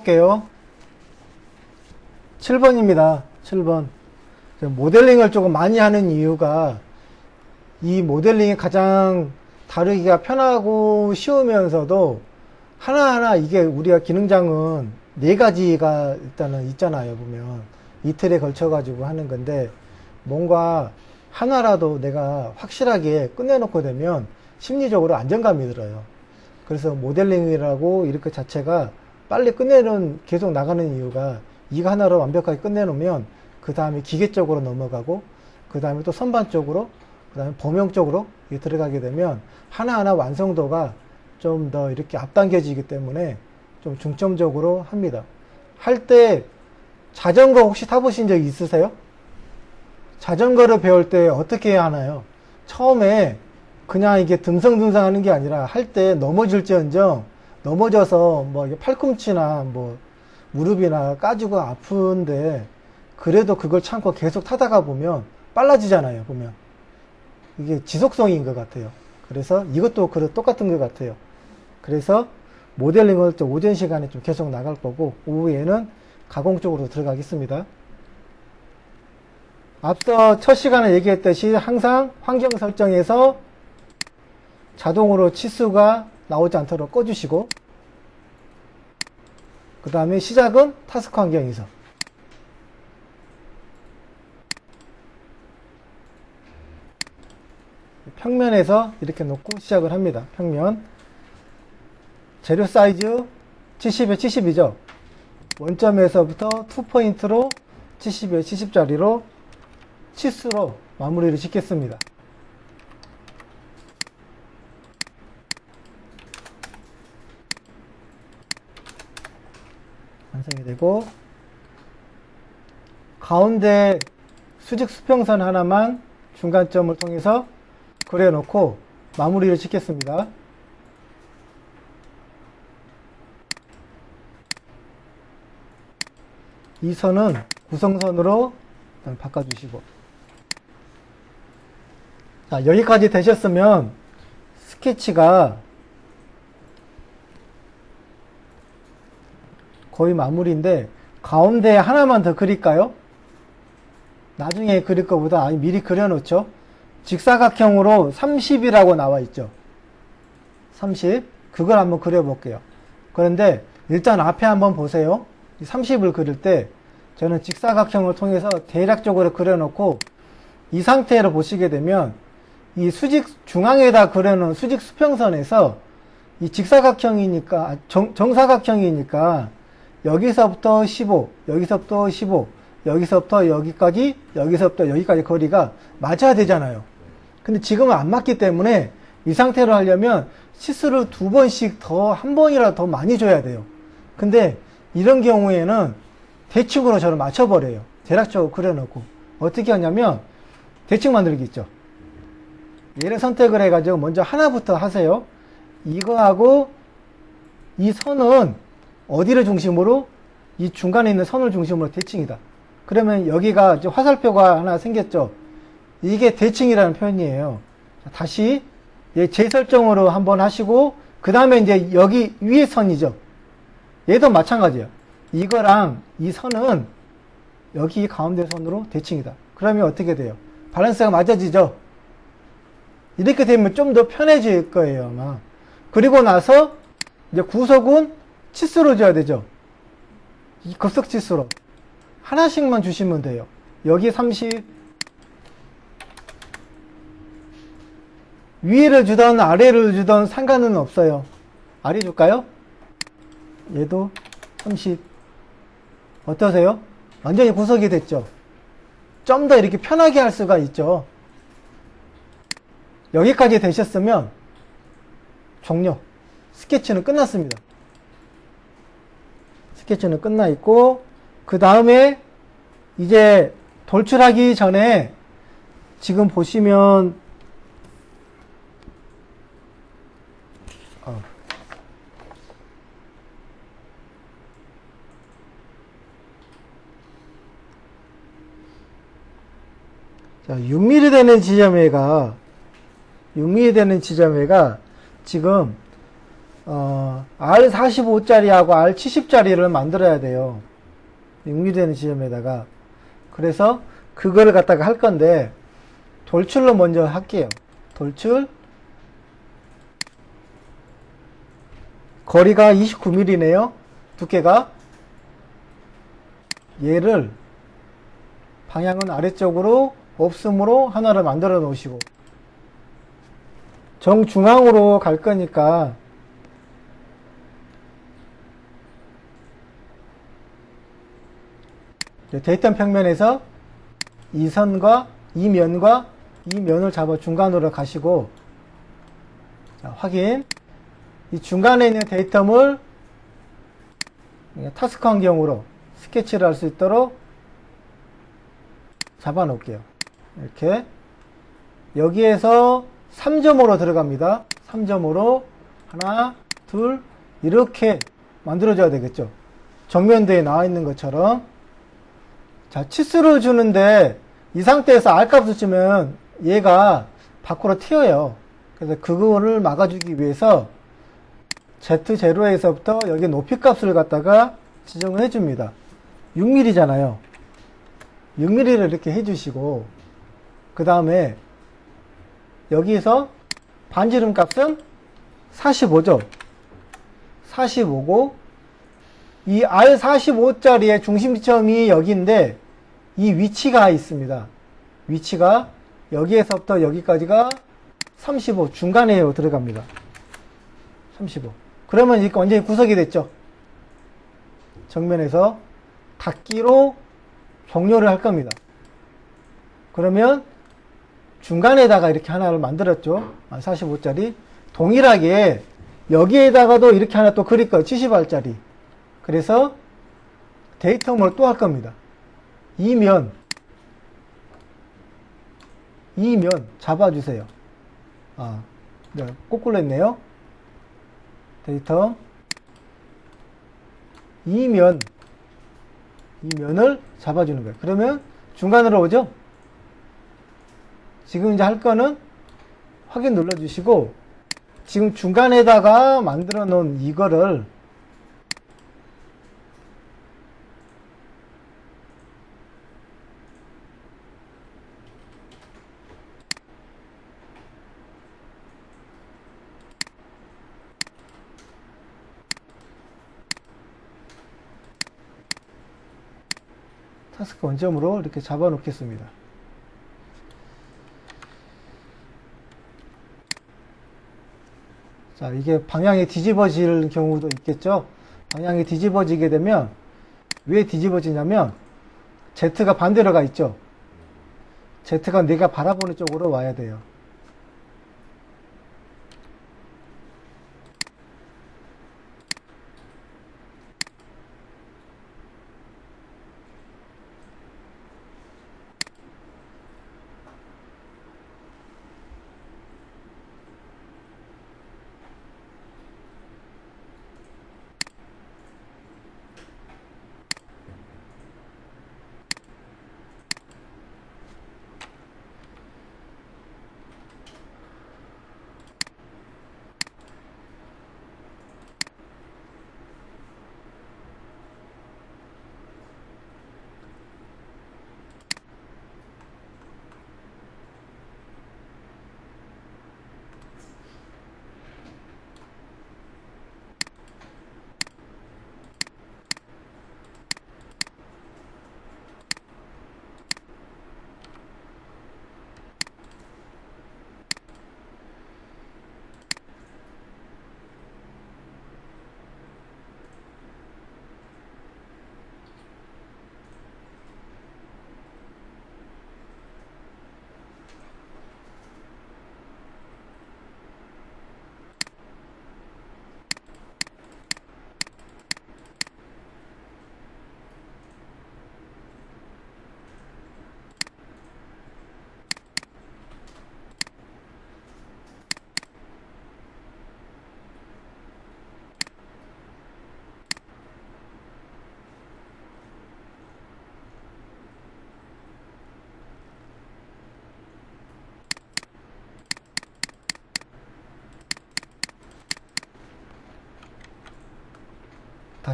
해볼게요. 7번입니다. 7번. 모델링을 조금 많이 하는 이유가 이 모델링이 가장 다루기가 편하고 쉬우면서도 하나하나 이게 우리가 기능장은 4가지가 일단은 있잖아요. 보면 이틀에 걸쳐 가지고 하는 건데 뭔가 하나라도 내가 확실하게 끝내놓고 되면 심리적으로 안정감이 들어요. 그래서 모델링이라고 이렇게 자체가 빨리 끝내는 계속 나가는 이유가 이거 하나로 완벽하게 끝내놓으면 그 다음에 기계 쪽으로 넘어가고 그 다음에 또 선반 쪽으로 그 다음에 범용 쪽으로 들어가게 되면 하나하나 완성도가 좀 더 이렇게 앞당겨지기 때문에 좀 중점적으로 합니다. 할 때 자전거 혹시 타보신 적 있으세요? 자전거를 배울 때 어떻게 해야 하나요? 처음에 그냥 이게 듬성듬성 하는 게 아니라 할 때 넘어질지언정 넘어져서 뭐 팔꿈치나 뭐 무릎이나 까지고 아픈데 그래도 그걸 참고 계속 타다가 보면 빨라지잖아요. 보면 이게 지속성인 것 같아요. 그래서 이것도 똑같은 것 같아요. 그래서 모델링을 좀 오전 시간에 좀 계속 나갈 거고 오후에는 가공 쪽으로 들어가겠습니다. 앞서 첫 시간에 얘기했듯이 항상 환경 설정에서 자동으로 치수가 나오지 않도록 꺼주시고 그 다음에 시작은 타스크 환경에서 평면에서 이렇게 놓고 시작을 합니다. 평면 재료 사이즈 70에 70이죠. 원점에서부터 2포인트로 70에 70짜리로 치수로 마무리를 짓겠습니다. 완성이 되고 가운데 수직 수평선 하나만 중간점을 통해서 그려놓고 마무리를 짓겠습니다. 이 선은 구성선으로 일단 바꿔주시고 자, 여기까지 되셨으면 스케치가 거의 마무리인데 가운데 하나만 더 그릴까요? 나중에 그릴 것보다 미리 그려놓죠. 직사각형으로 30이라고 나와 있죠. 30 그걸 한번 그려볼게요. 그런데 일단 앞에 한번 보세요. 30을 그릴 때 저는 직사각형을 통해서 대략적으로 그려놓고 이 상태로 보시게 되면 이 수직 중앙에다 그려놓은 수직 수평선에서 이 직사각형이니까 정사각형이니까 여기서부터 15 여기서부터 15 여기서부터 여기까지 여기서부터 여기까지 거리가 맞아야 되잖아요. 근데 지금은 안 맞기 때문에 이 상태로 하려면 치수를 2번씩 더 한 번이라도 더 많이 줘야 돼요. 근데 이런 경우에는 대칭으로 저를 맞춰버려요. 대략적으로 그려놓고 어떻게 하냐면 대칭 만들기 있죠. 얘를 선택을 해가지고 먼저 하나부터 하세요. 이거하고 이 선은 어디를 중심으로? 이 중간에 있는 선을 중심으로 대칭이다. 그러면 여기가 이제 화살표가 하나 생겼죠. 이게 대칭이라는 표현이에요. 다시 얘 재설정으로 한번 하시고 그 다음에 이제 여기 위에 선이죠. 얘도 마찬가지예요. 이거랑 이 선은 여기 가운데 선으로 대칭이다. 그러면 어떻게 돼요? 밸런스가 맞아지죠? 이렇게 되면 좀 더 편해질 거예요, 아마. 그리고 나서 이제 구석은 치수로 줘야 되죠. 이 급속 치수로. 하나씩만 주시면 돼요. 여기 30, 위를 주던 아래를 주던 상관은 없어요. 아래 줄까요? 얘도 30. 어떠세요? 완전히 구석이 됐죠? 좀 더 이렇게 편하게 할 수가 있죠. 여기까지 되셨으면 종료. 스케치는 끝났습니다. 스케치는 끝나 있고 그 다음에 이제 돌출하기 전에 지금 보시면 자, 6mm 되는 지점에가 지금 R45짜리하고 R70짜리를 만들어야 돼요. 응유되는 지점에다가. 그래서 그거를 갖다가 할 건데, 돌출로 먼저 할게요. 돌출. 거리가 29mm네요. 두께가. 얘를 방향은 아래쪽으로 없음으로 하나를 만들어 놓으시고, 정중앙으로 갈 거니까 데이터 평면에서 이 선과 이 면과 이 면을 잡아 중간으로 가시고, 자, 확인. 이 중간에 있는 데이터물 타스크 환경으로 스케치를 할 수 있도록 잡아 놓을게요. 이렇게 여기에서 3점으로 들어갑니다. 3점으로 하나, 둘 이렇게 만들어줘야 되겠죠. 정면대에 나와 있는 것처럼. 자, 치수를 주는데 이 상태에서 R값을 주면 얘가 밖으로 튀어요. 그래서 그거를 막아주기 위해서 Z0에서부터 여기 높이값을 갖다가 지정을 해줍니다. 6mm잖아요. 6mm를 이렇게 해주시고, 그 다음에 여기서 반지름 값은 45죠. 45고, 이 R45짜리의 중심 지점이 여기인데 이 위치가 있습니다. 위치가 여기에서부터 여기까지가 35 중간에 들어갑니다. 35. 그러면 이게 완전히 구석이 됐죠. 정면에서 닫기로 종료를 할 겁니다. 그러면 중간에다가 이렇게 하나를 만들었죠. 45짜리. 동일하게 여기에다가도 이렇게 하나 또 그릴 거예요. 70R짜리. 그래서 데이터물을 또 할 겁니다. 이 면 잡아주세요. 네, 거꾸로 했네요. 데이터 이 면을 잡아주는 거예요. 그러면 중간으로 오죠? 지금 이제 할 거는 확인 눌러주시고, 지금 중간에다가 만들어 놓은 이거를 타스크 원점으로 이렇게 잡아 놓겠습니다. 자, 이게 방향이 뒤집어질 경우도 있겠죠. 방향이 뒤집어지게 되면 왜 뒤집어지냐면 Z가 반대로 가 있죠. Z가 내가 바라보는 쪽으로 와야 돼요.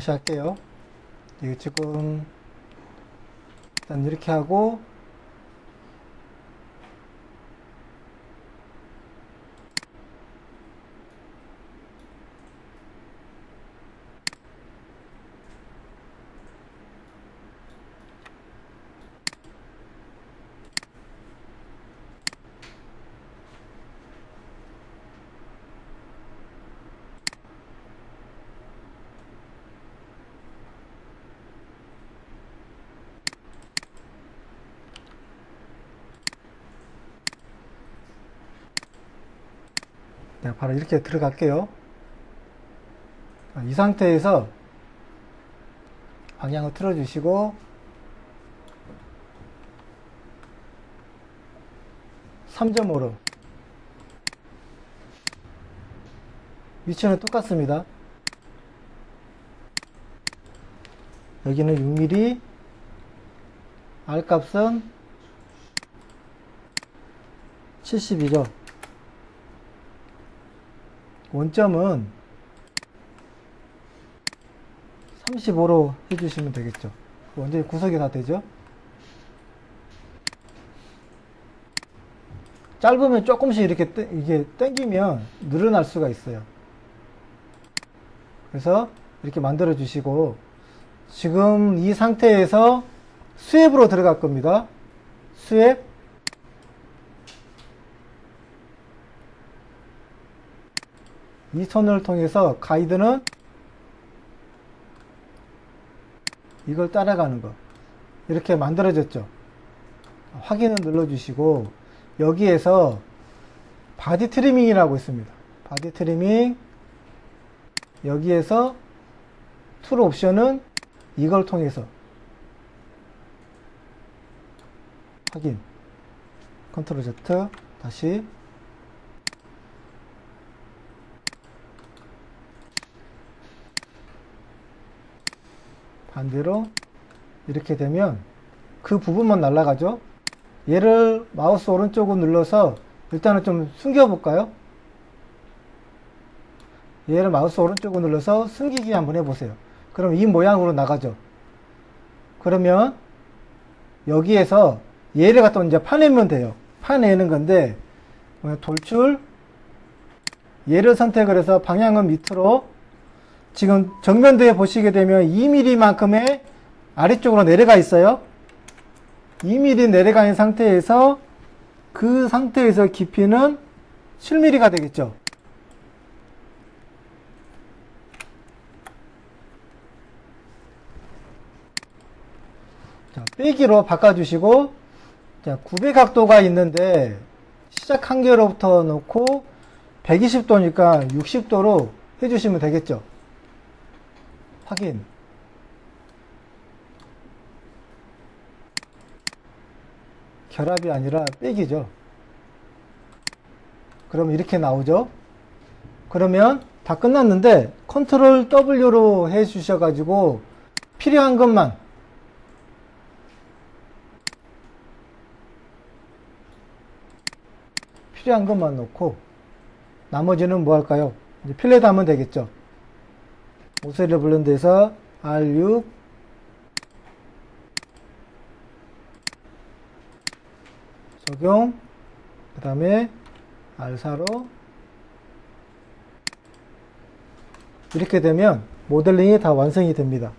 다시 할게요. 이게 지금 일단 이렇게 하고 네, 바로 이렇게 들어갈게요. 이 상태에서 방향을 틀어주시고 3.5로 위치는 똑같습니다. 여기는 6mm, R 값은 70이죠. 원점은 35로 해주시면 되겠죠. 완전히 구석이 다 되죠. 짧으면 조금씩 이렇게 이게 당기면 늘어날 수가 있어요. 그래서 이렇게 만들어 주시고 지금 이 상태에서 수압으로 들어갈 겁니다. 수압 이 선을 통해서 가이드는 이걸 따라가는 거 이렇게 만들어졌죠. 확인을 눌러주시고 여기에서 바디 트리밍이라고 있습니다. 바디 트리밍 여기에서 툴 옵션은 이걸 통해서 확인 컨트롤 Z 다시 반대로 이렇게 되면 그 부분만 날아가죠. 얘를 마우스 오른쪽으로 눌러서 일단은 좀 숨겨 볼까요? 얘를 마우스 오른쪽으로 눌러서 숨기기 한번 해보세요. 그럼 이 모양으로 나가죠. 그러면 여기에서 얘를 갖다 이제 파내면 돼요. 파내는 건데 돌출 얘를 선택을 해서 방향은 밑으로 지금 정면도에 보시게 되면 2mm만큼의 아래쪽으로 내려가 있어요. 2mm 내려가 있는 상태에서 그 상태에서 깊이는 7mm가 되겠죠. 자, 빼기로 바꿔주시고 자, 900 각도가 있는데 시작 한계로부터 놓고 120도니까 60도로 해주시면 되겠죠. 확인. 결합이 아니라 빼기죠. 그럼 이렇게 나오죠. 그러면 다 끝났는데 컨트롤 W로 해 주셔가지고 필요한 것만 놓고 나머지는 뭐 할까요? 이제 필렛 하면 되겠죠. 모서리를 부른 데서 R6 적용 그 다음에 R4로 이렇게 되면 모델링이 다 완성이 됩니다.